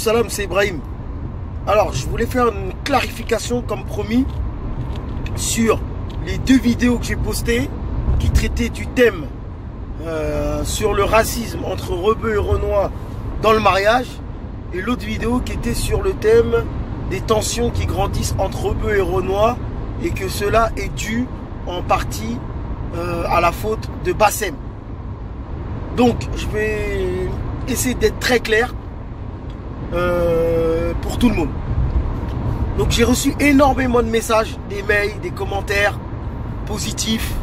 salam, c'est Ibrahim. Alors, je voulais faire une clarification, comme promis, sur les 2 vidéos que j'ai postées qui traitaient du thème sur le racisme entre rebeux et renois dans le mariage, et l'autre vidéo qui était sur le thème des tensions qui grandissent entre rebeux et renois, et que cela est dû en partie à la faute de Bassem. Donc, je vais essayer d'être très clair pour tout le monde. Donc, j'ai reçu énormément de messages, des mails, des commentaires positifs,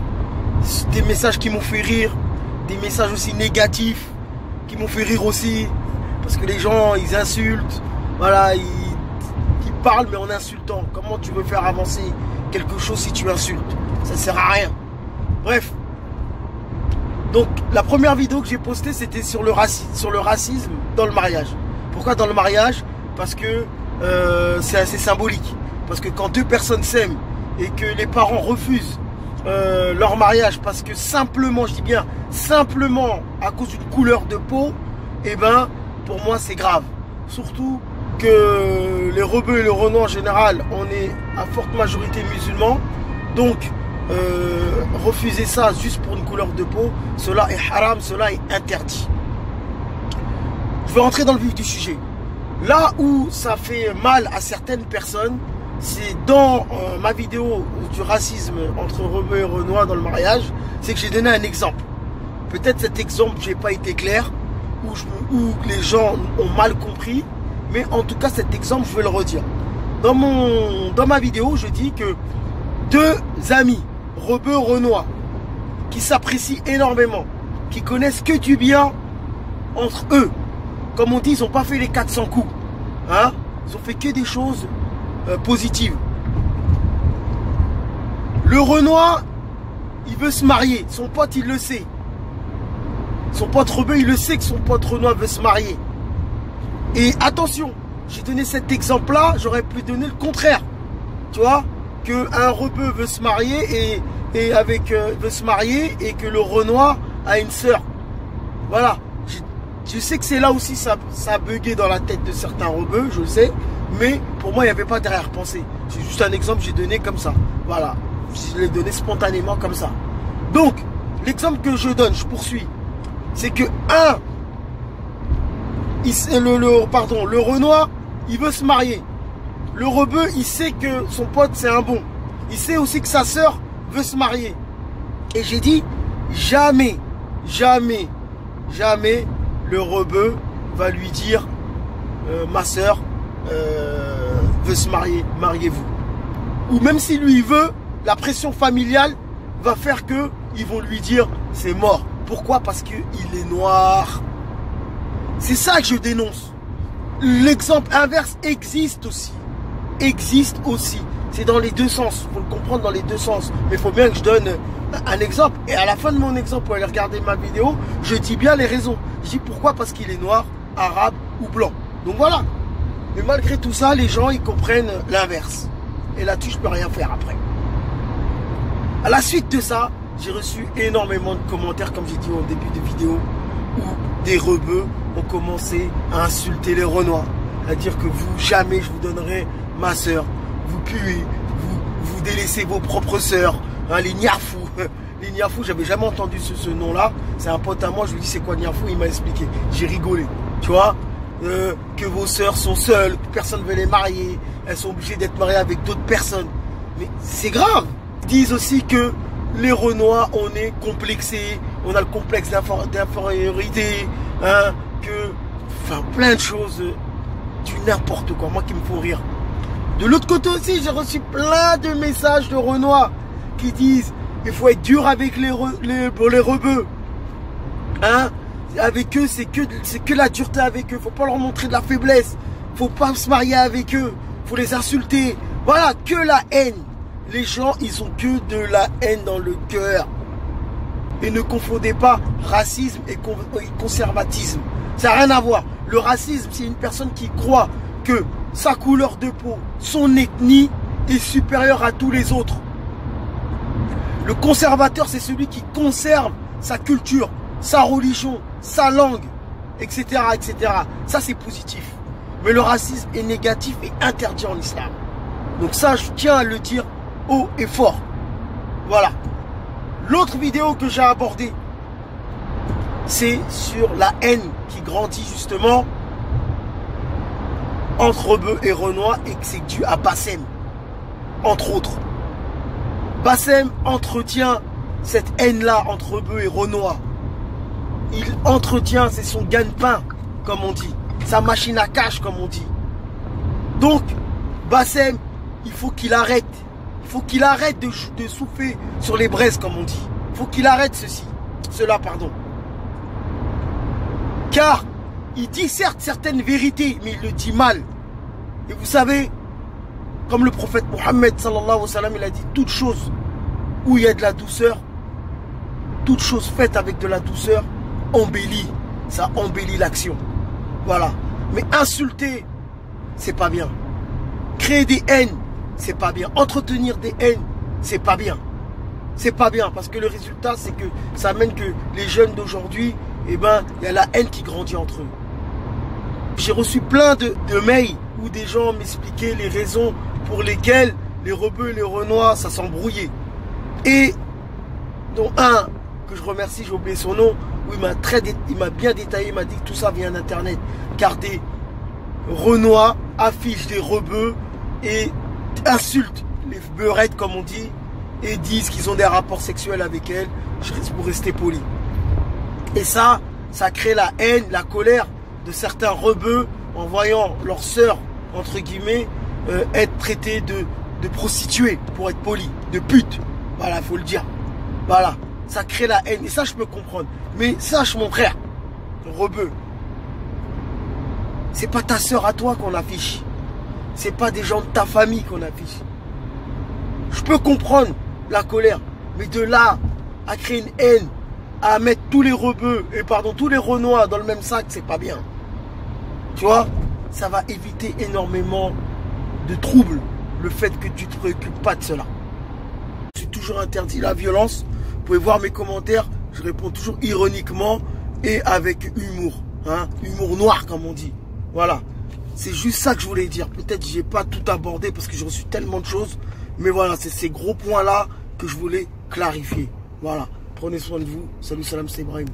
des messages qui m'ont fait rire, des messages aussi négatifs qui m'ont fait rire aussi, parce que les gens, ils insultent, voilà, ils parlent mais en insultant. Comment tu veux faire avancer quelque chose si tu insultes? Ça sert à rien. Bref. Donc, la première vidéo que j'ai postée, c'était sur le racisme dans le mariage. Pourquoi dans le mariage? Parce que c'est assez symbolique. Parce que quand 2 personnes s'aiment et que les parents refusent leur mariage parce que simplement, je dis bien simplement à cause d'une couleur de peau, eh ben, pour moi, c'est grave. Surtout que les rebeux et les renois en général, on est à forte majorité musulmans. Donc, refuser ça juste pour une couleur de peau, cela est haram, cela est interdit. Je vais rentrer dans le vif du sujet. Là où ça fait mal à certaines personnes, c'est dans ma vidéo du racisme entre rebeux et renois dans le mariage, c'est que j'ai donné un exemple. Peut-être cet exemple, j'ai pas été clair, ou les gens ont mal compris, mais en tout cas cet exemple, je vais le redire. Dans ma vidéo, je dis que 2 amis, rebeux renois, qui s'apprécient énormément, qui connaissent que du bien entre eux, comme on dit, ils n'ont pas fait les 400 coups, hein? Ils ont fait que des choses positives. Le renois, il veut se marier, son pote il le sait. Son pote rebeu, il le sait que son pote renois veut se marier. Et attention, j'ai donné cet exemple-là, j'aurais pu donner le contraire. Tu vois, qu'un rebeu veut se marier veut se marier et que le renois a une sœur. Voilà. Je sais que c'est là aussi ça a bugué dans la tête de certains rebeux, je le sais. Mais pour moi, il n'y avait pas d'arrière-pensée. C'est juste un exemple que j'ai donné comme ça. Voilà. Je l'ai donné spontanément comme ça. Donc, l'exemple que je donne, je poursuis. C'est que le renois, il veut se marier. Le rebeu, il sait que son pote, c'est un bon. Il sait aussi que sa sœur veut se marier. Et j'ai dit, jamais, jamais, jamais le rebeu va lui dire, ma sœur veut se marier, mariez-vous. Ou même si lui, il veut, la pression familiale va faire que ils vont lui dire, c'est mort. Pourquoi? Parce qu'il est noir. C'est ça que je dénonce. L'exemple inverse existe aussi. Existe aussi. C'est dans les 2 sens. Il faut le comprendre dans les 2 sens. Mais il faut bien que je donne un exemple. Et à la fin de mon exemple, pour aller regarder ma vidéo, je dis bien les raisons. Je dis pourquoi? Parce qu'il est noir, arabe ou blanc. Donc voilà. Mais malgré tout ça, les gens, ils comprennent l'inverse. Et là-dessus, je peux rien faire après. À la suite de ça, j'ai reçu énormément de commentaires, comme j'ai dit au début de vidéo, où des rebeux ont commencé à insulter les renois, à dire que vous, jamais je vous donnerai ma sœur, vous puez, vous délaissez vos propres sœurs, hein, les niafous. Les niafous, j'avais jamais entendu ce nom-là. C'est un pote à moi, je lui dis c'est quoi niafou, il m'a expliqué. J'ai rigolé, tu vois, que vos sœurs sont seules, que personne ne veut les marier, elles sont obligées d'être mariées avec d'autres personnes. Mais c'est grave. Ils disent aussi que les renois, on est complexés, on a le complexe d'infériorité, hein, enfin plein de choses, du n'importe quoi, moi qui me font rire. De l'autre côté aussi, j'ai reçu plein de messages de renois qui disent il faut être dur avec les rebeux, hein, avec eux c'est que la dureté avec eux, faut pas leur montrer de la faiblesse, faut pas se marier avec eux, faut les insulter, voilà, que la haine. Les gens, ils ont que de la haine dans le cœur. Et ne confondez pas racisme et conservatisme. Ça n'a rien à voir. Le racisme, c'est une personne qui croit que sa couleur de peau, son ethnie est supérieure à tous les autres. Le conservateur, c'est celui qui conserve sa culture, sa religion, sa langue, etc., etc. Ça, c'est positif. Mais le racisme est négatif et interdit en islam. Donc ça, je tiens à le dire haut et fort. Voilà. L'autre vidéo que j'ai abordée, c'est sur la haine qui grandit justement entre rebeux et renois et que c'est dû à Bassem, entre autres. Bassem entretient cette haine-là entre rebeux et renois. Il entretient, c'est son gagne-pain, comme on dit. Sa machine à cash, comme on dit. Donc, Bassem, il faut qu'il arrête. Il faut qu'il arrête de souffler sur les braises, comme on dit. Il faut qu'il arrête cela, pardon. Car, il dit certes certaines vérités, mais il le dit mal. Et vous savez, comme le prophète Mohammed, sallallahu alayhi wa sallam, il a dit, toute chose où il y a de la douceur, toute chose faite avec de la douceur, embellit. Ça embellit l'action. Voilà. Mais insulter, c'est pas bien. Créer des haines, c'est pas bien. Entretenir des haines, c'est pas bien. C'est pas bien parce que le résultat, c'est que ça amène que les jeunes d'aujourd'hui, eh ben, il y a la haine qui grandit entre eux. J'ai reçu plein de mails où des gens m'expliquaient les raisons pour lesquelles les rebeux et les renois, ça s'embrouillait. Et dont un que je remercie, j'ai oublié son nom, où il m'a bien détaillé, il m'a dit que tout ça vient d'Internet. Car des renois affichent des rebeux et insultent les beurettes, comme on dit, et disent qu'ils ont des rapports sexuels avec elles, pour rester poli. Et ça crée la haine, la colère de certains rebeux en voyant leurs sœurs, entre guillemets, être traitées de prostituées, pour être poli, de putes. Voilà, il faut le dire. Voilà, ça crée la haine. Et ça, je peux comprendre. Mais sache, mon frère, rebeu, c'est pas ta sœur à toi qu'on affiche. C'est pas des gens de ta famille qu'on affiche. Je peux comprendre la colère, mais de là à créer une haine, à mettre tous les rebeux, tous les renois dans le même sac, c'est pas bien. Tu vois, ça va éviter énormément de troubles, le fait que tu te préoccupes pas de cela. Je suis toujours interdit la violence. Vous pouvez voir mes commentaires, je réponds toujours ironiquement et avec humour. Hein, humour noir, comme on dit. Voilà. C'est juste ça que je voulais dire. Peut-être que je n'ai pas tout abordé parce que j'ai reçu tellement de choses. Mais voilà, c'est ces gros points-là que je voulais clarifier. Voilà. Prenez soin de vous. Salut, salam, c'est Ibrahim.